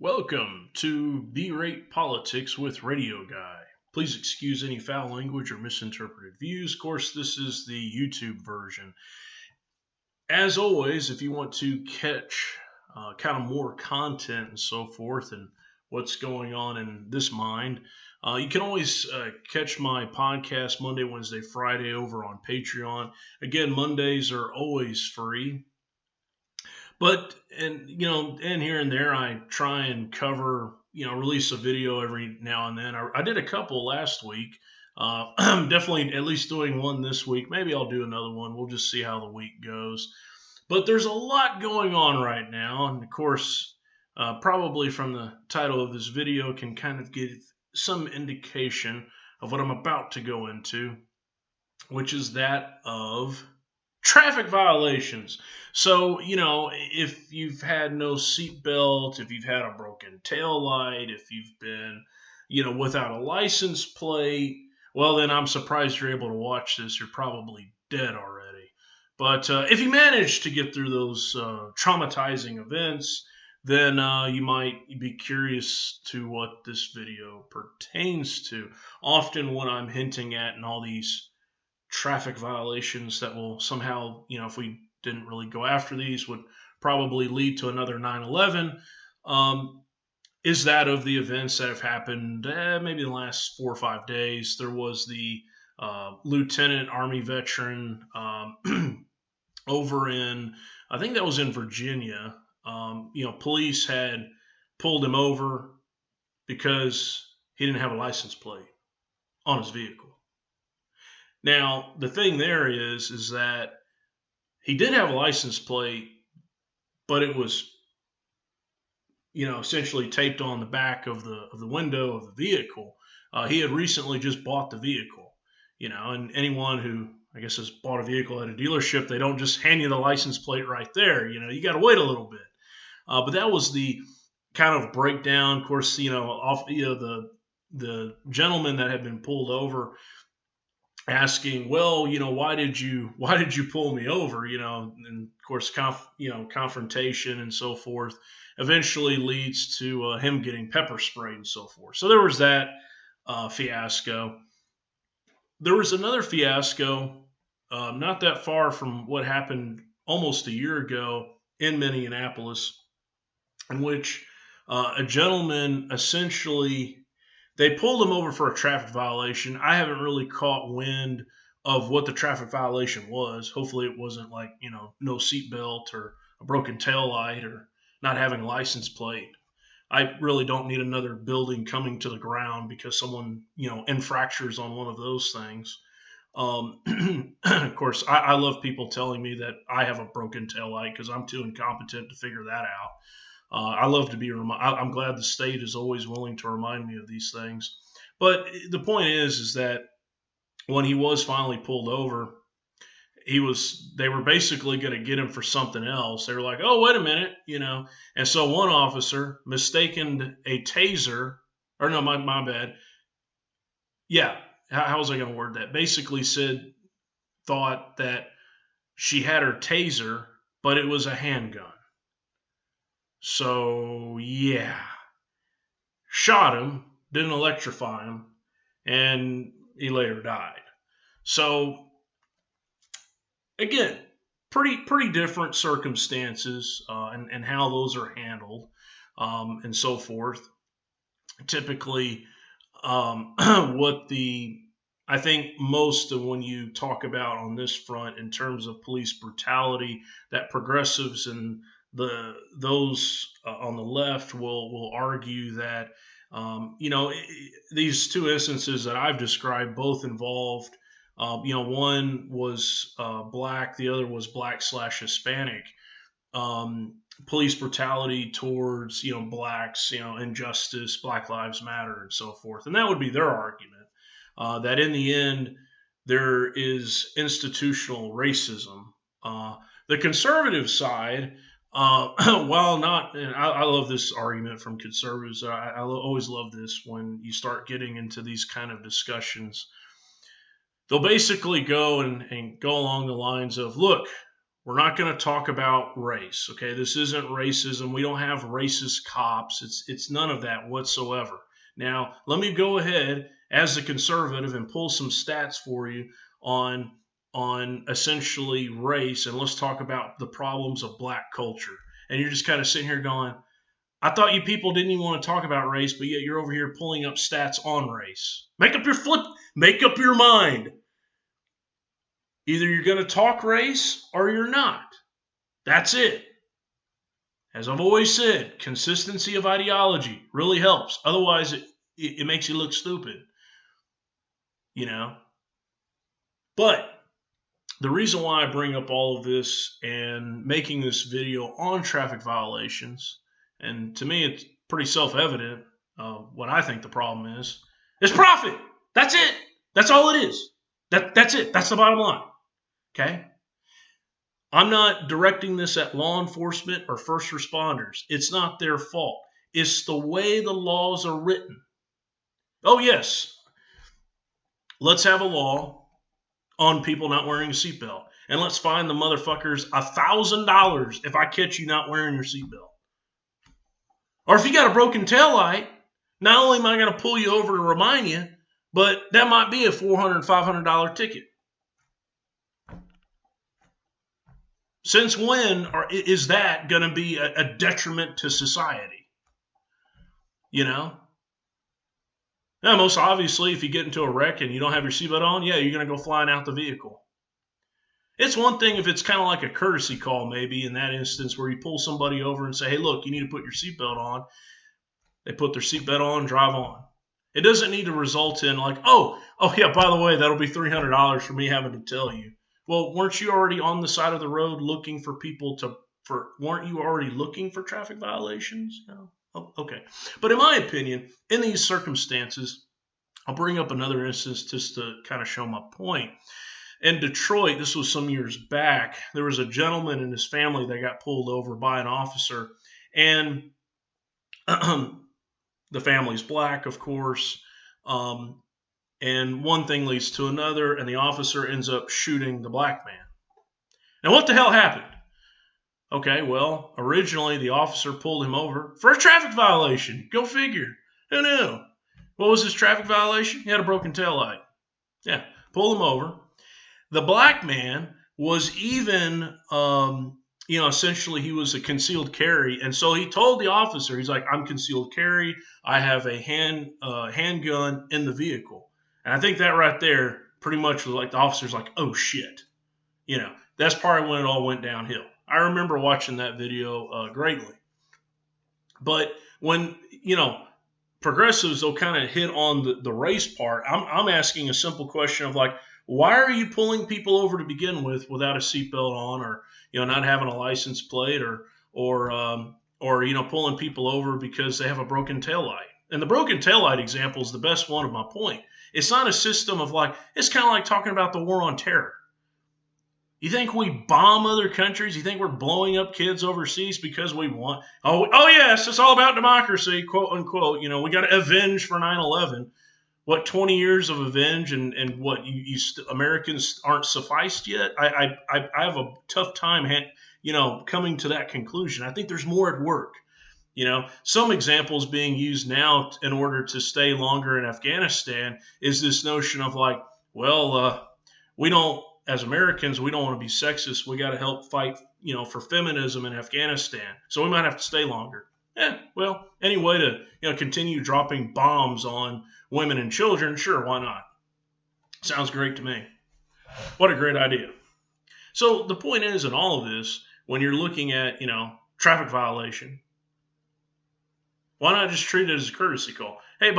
Welcome to B-Rate Politics with Radio Guy. Please excuse any foul language or misinterpreted views. Of course, this is the YouTube version. As always, if you want to catch kind of more content and so forth and what's going on in this mind, you can always catch my podcast Monday, Wednesday, Friday over on Patreon. Again, Mondays are always free. But and here and there, I try and cover, release a video every now and then. I did a couple last week. I'm definitely at least doing one this week. Maybe I'll do another one. We'll just see how the week goes. But there's a lot going on right now, and of course, probably from the title of this video, can kind of give some indication of what I'm about to go into, which is that of traffic violations. So, if you've had no seatbelt, if you've had a broken tail light, if you've been, without a license plate, well, then I'm surprised you're able to watch this. You're probably dead already. But if you manage to get through those traumatizing events, then you might be curious to what this video pertains to. Often, what I'm hinting at in all these traffic violations that will somehow, if we didn't really go after these, would probably lead to another 9/11, is that of the events that have happened maybe the last 4 or 5 days. There was the Lieutenant Army veteran over in, I think that was in Virginia. Police had pulled him over because he didn't have a license plate on his vehicle. Now, the thing there is that he did have a license plate, but it was, essentially taped on the back of the window of the vehicle. He had recently just bought the vehicle, and anyone who, I guess, has bought a vehicle at a dealership, they don't just hand you the license plate right there. You got to wait a little bit. But that was the kind of breakdown. Of course, the gentleman that had been pulled over, asking, well, why did you pull me over? And of course, confrontation and so forth eventually leads to him getting pepper sprayed and so forth. So there was that fiasco. There was another fiasco not that far from what happened almost a year ago in Minneapolis, in which a gentleman essentially, they pulled him over for a traffic violation. I haven't really caught wind of what the traffic violation was. Hopefully it wasn't like, no seatbelt or a broken tail light or not having a license plate. I really don't need another building coming to the ground because someone, infractures on one of those things. Of course, I love people telling me that I have a broken tail light because I'm too incompetent to figure that out. I love to be reminded. I'm glad the state is always willing to remind me of these things. But the point is that when he was finally pulled over, they were basically going to get him for something else. They were like, oh, wait a minute, And so one officer mistaken a taser, or no, my bad. Yeah, how was I going to word that? Basically thought that she had her taser, but it was a handgun. So, yeah, shot him, didn't electrify him, and he later died. So, again, pretty different circumstances and how those are handled and so forth. Typically, I think most of when you talk about on this front in terms of police brutality, that progressives and those on the left will argue that these two instances that I've described both involved one was black, the other was black/Hispanic. Police brutality towards blacks, injustice, Black Lives Matter, and so forth, and that would be their argument that in the end there is institutional racism. The conservative side, while not, and I love this argument from conservatives. I always love this when you start getting into these kind of discussions. They'll basically go and go along the lines of, look, We're not going to talk about race, okay? This isn't racism. We don't have racist cops. It's none of that whatsoever. Now, let me go ahead as a conservative and pull some stats for you on essentially race, and let's talk about the problems of black culture. And you're just kind of sitting here going, I thought you people didn't even want to talk about race, but yet you're over here pulling up stats on race. Make up your mind. Either you're going to talk race or you're not. That's it. As I've always said, consistency of ideology really helps. Otherwise, it makes you look stupid, you know. But the reason why I bring up all of this and making this video on traffic violations, and to me it's pretty self-evident what I think the problem is profit. That's it. That's all it is. That's it. That's the bottom line. Okay? I'm not directing this at law enforcement or first responders. It's not their fault. It's the way the laws are written. Oh, yes, let's have a law on people not wearing a seatbelt. And let's fine the motherfuckers $1,000 if I catch you not wearing your seatbelt. Or if you got a broken taillight, not only am I going to pull you over to remind you, but that might be a $400, $500 ticket. Since when is that going to be a detriment to society? You know? Now, most obviously, if you get into a wreck and you don't have your seatbelt on, yeah, you're going to go flying out the vehicle. It's one thing if it's kind of like a courtesy call, maybe, in that instance, where you pull somebody over and say, hey, look, you need to put your seatbelt on. They put their seatbelt on, drive on. It doesn't need to result in like, oh yeah, by the way, that'll be $300 for me having to tell you. Well, weren't you already on the side of the road looking for people weren't you already looking for traffic violations? No. Oh, okay. But in my opinion, in these circumstances, I'll bring up another instance just to kind of show my point. In Detroit, this was some years back, there was a gentleman and his family that got pulled over by an officer, and the family's black, of course, and one thing leads to another, and the officer ends up shooting the black man. Now, what the hell happened? Okay, well, originally the officer pulled him over for a traffic violation. Go figure. Who knew? What was his traffic violation? He had a broken taillight. Yeah, pulled him over. The black man was even, essentially he was a concealed carry. And so he told the officer, he's like, I'm concealed carry. I have a handgun in the vehicle. And I think that right there pretty much was like the officer's like, oh shit. That's probably when it all went downhill. I remember watching that video greatly. But when, progressives, they'll kind of hit on the race part. I'm asking a simple question of like, why are you pulling people over to begin with without a seatbelt on, or not having a license plate, or pulling people over because they have a broken taillight? And the broken taillight example is the best one of my point. It's not a system of like, it's kind of like talking about the war on terror. You think we bomb other countries? You think we're blowing up kids overseas because we want? Oh yes, it's all about democracy, quote unquote. We got to avenge for 9/11. What, 20 years of avenge, and what Americans aren't sufficed yet? I have a tough time, coming to that conclusion. I think there's more at work. Some examples being used now in order to stay longer in Afghanistan is this notion of like, well, we don't, as Americans, we don't want to be sexist. We got to help fight, for feminism in Afghanistan. So we might have to stay longer. Well, any way to, continue dropping bombs on women and children, sure, why not? Sounds great to me. What a great idea. So the point is, in all of this, when you're looking at, traffic violation, why not just treat it as a courtesy call? Hey,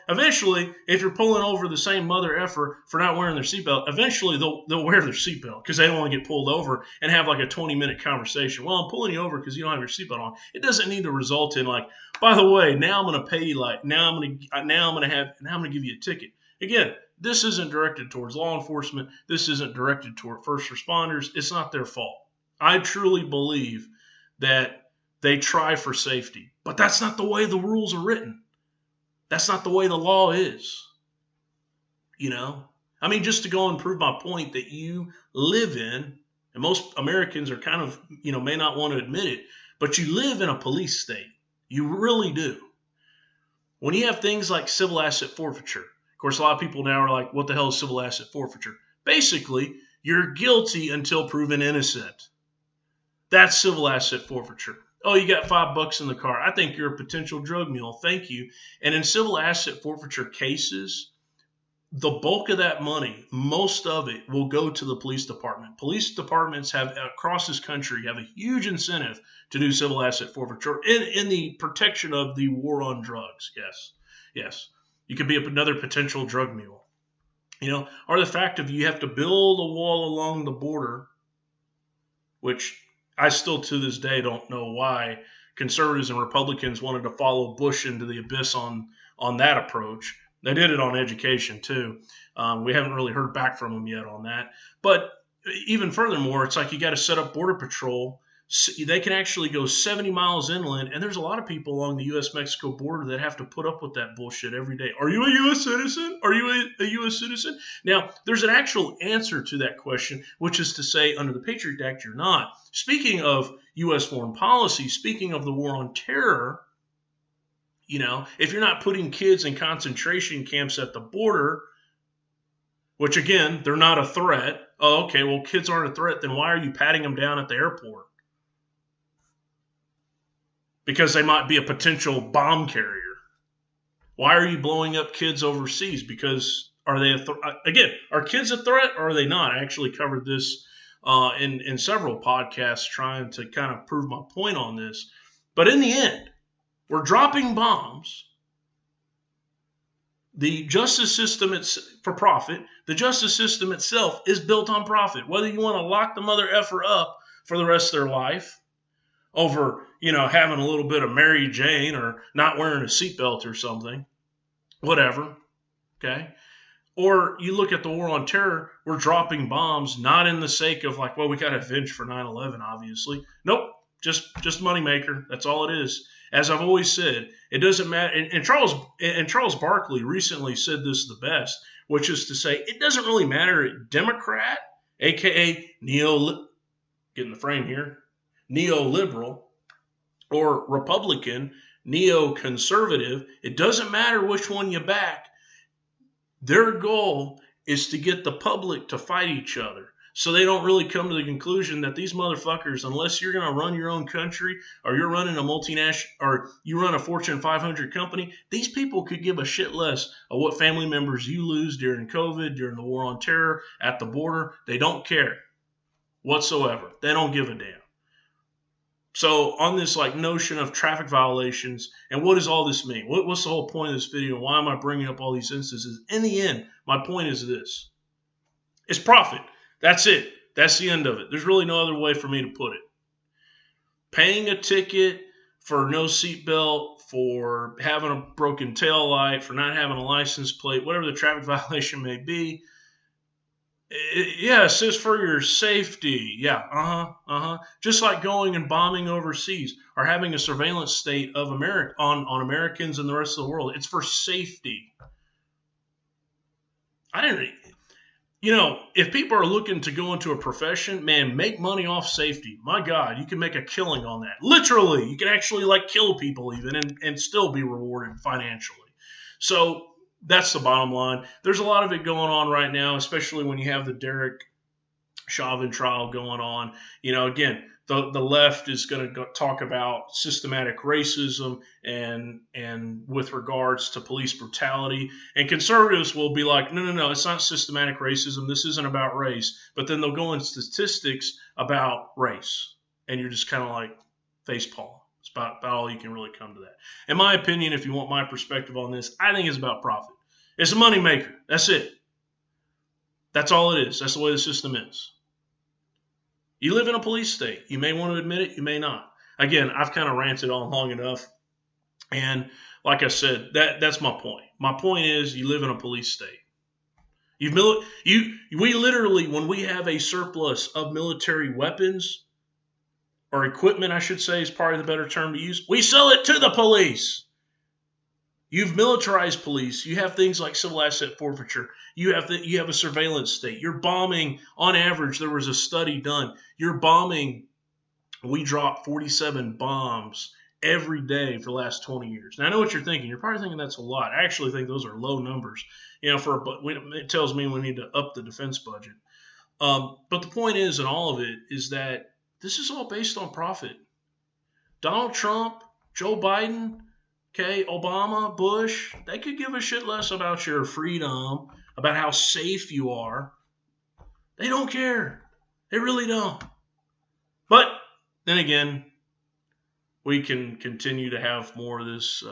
eventually, if you're pulling over the same mother effer for not wearing their seatbelt, eventually they'll wear their seatbelt because they don't want to get pulled over and have like a 20-minute conversation. Well, I'm pulling you over because you don't have your seatbelt on. It doesn't need to result in like, by the way, now I'm going to pay you now I'm going to give you a ticket. Again, this isn't directed towards law enforcement. This isn't directed toward first responders. It's not their fault. I truly believe that they try for safety, but that's not the way the rules are written. That's not the way the law is. Just to go and prove my point that you live in And most Americans are kind of, may not want to admit it, but you live in a police state. You really do. When you have things like civil asset forfeiture, of course, a lot of people now are like, what the hell is civil asset forfeiture? Basically, you're guilty until proven innocent. That's civil asset forfeiture. Oh, you got $5 in the car. I think you're a potential drug mule. Thank you. And in civil asset forfeiture cases, the bulk of that money, most of it, will go to the police department. Police departments have across this country have a huge incentive to do civil asset forfeiture in the protection of the war on drugs. Yes. You could be another potential drug mule. Or the fact of you have to build a wall along the border, which I still to this day don't know why conservatives and Republicans wanted to follow Bush into the abyss on that approach. They did it on education too. We haven't really heard back from them yet on that. But even furthermore, it's like you got to set up Border Patrol. They can actually go 70 miles inland, and there's a lot of people along the U.S.-Mexico border that have to put up with that bullshit every day. Are you a U.S. citizen? Are you a U.S. citizen? Now, there's an actual answer to that question, which is to say, under the Patriot Act, you're not. Speaking of U.S. foreign policy, speaking of the war on terror, if you're not putting kids in concentration camps at the border, which again, they're not a threat. Oh, okay, well, kids aren't a threat, then why are you patting them down at the airport? Because they might be a potential bomb carrier. Why are you blowing up kids overseas? Because are they again, are kids a threat or are they not? I actually covered this in several podcasts trying to kind of prove my point on this. But in the end, we're dropping bombs. The justice system, it's for profit. The justice system itself is built on profit. Whether you want to lock the mother effer up for the rest of their life over, having a little bit of Mary Jane or not wearing a seatbelt or something, whatever, okay? Or you look at the war on terror, we're dropping bombs, not in the sake of like, well, we got to avenge for 9/11, obviously. Nope, just moneymaker. That's all it is. As I've always said, it doesn't matter. And Charles Barkley recently said this the best, which is to say, it doesn't really matter. Democrat, aka get in the frame here, neoliberal, or Republican, neoconservative. It doesn't matter which one you back. Their goal is to get the public to fight each other. So they don't really come to the conclusion that these motherfuckers, unless you're going to run your own country or you're running a multinational or you run a Fortune 500 company, these people could give a shit less of what family members you lose during COVID, during the war on terror, at the border. They don't care whatsoever. They don't give a damn. So on this notion of traffic violations, and what does all this mean? What's the whole point of this video? Why am I bringing up all these instances? In the end, my point is this. It's profit. That's it. That's the end of it. There's really no other way for me to put it. Paying a ticket for no seatbelt, for having a broken tail light, for not having a license plate, whatever the traffic violation may be. Yes, it's for your safety. Yeah, Just like going and bombing overseas or having a surveillance state of America on Americans and the rest of the world. It's for safety. If people are looking to go into a profession, man, make money off safety. My God, you can make a killing on that. Literally, you can actually kill people even and still be rewarded financially. So that's the bottom line. There's a lot of it going on right now, especially when you have the Derek Chauvin trial going on. Again, the left is going to talk about systematic racism and with regards to police brutality. And conservatives will be like, no, it's not systematic racism. This isn't about race. But then they'll go in statistics about race. And you're just kind of like facepalm. It's about all you can really come to that. In my opinion, if you want my perspective on this, I think it's about profit. It's a moneymaker. That's it. That's all it is. That's the way the system is. You live in a police state. You may want to admit it. You may not. Again, I've kind of ranted on long enough. And like I said, that's my point. My point is you live in a police state. We literally, when we have a surplus of military weapons or equipment, I should say is probably the better term to use, we sell it to the police. You've militarized police. You have things like civil asset forfeiture. You have a surveillance state. You're bombing. On average, there was a study done. You're bombing. We dropped 47 bombs every day for the last 20 years. Now I know what you're thinking. You're probably thinking that's a lot. I actually think those are low numbers. It tells me we need to up the defense budget. But the point is, in all of it, is that this is all based on profit. Donald Trump, Joe Biden, okay, Obama, Bush, they could give a shit less about your freedom, about how safe you are. They don't care. They really don't. But then again, we can continue to have more of this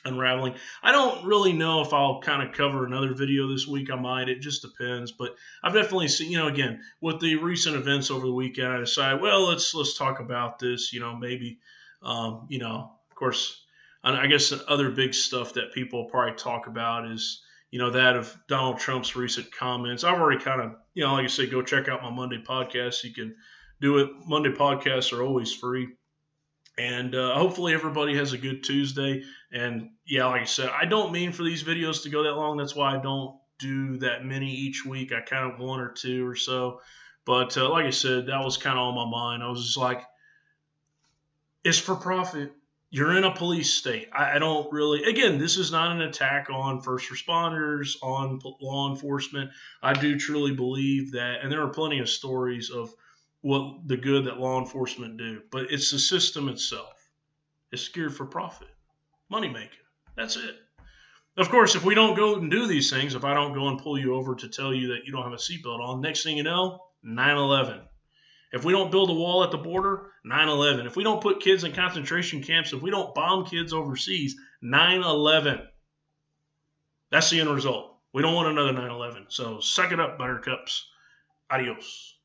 unraveling. I don't really know if I'll kind of cover another video this week. I might. It just depends. But I've definitely seen, again, with the recent events over the weekend, I decided, well, let's talk about this. Maybe, of course, I guess other big stuff that people probably talk about is, that of Donald Trump's recent comments. I've already kind of, like I said, go check out my Monday podcast. You can do it. Monday podcasts are always free. And hopefully everybody has a good Tuesday. And yeah, like I said, I don't mean for these videos to go that long. That's why I don't do that many each week. I kind of one or two or so. But like I said, that was kind of on my mind. I was just like, it's for profit. You're in a police state. I don't really, again, this is not an attack on first responders, on law enforcement. I do truly believe that, and there are plenty of stories of what the good that law enforcement do, but it's the system itself. It's geared for profit, money making. That's it. Of course, if we don't go and do these things, if I don't go and pull you over to tell you that you don't have a seatbelt on, next thing you know, 9/11. If we don't build a wall at the border, 9/11. If we don't put kids in concentration camps, if we don't bomb kids overseas, 9/11. That's the end result. We don't want another 9/11. So suck it up, buttercups. Adios.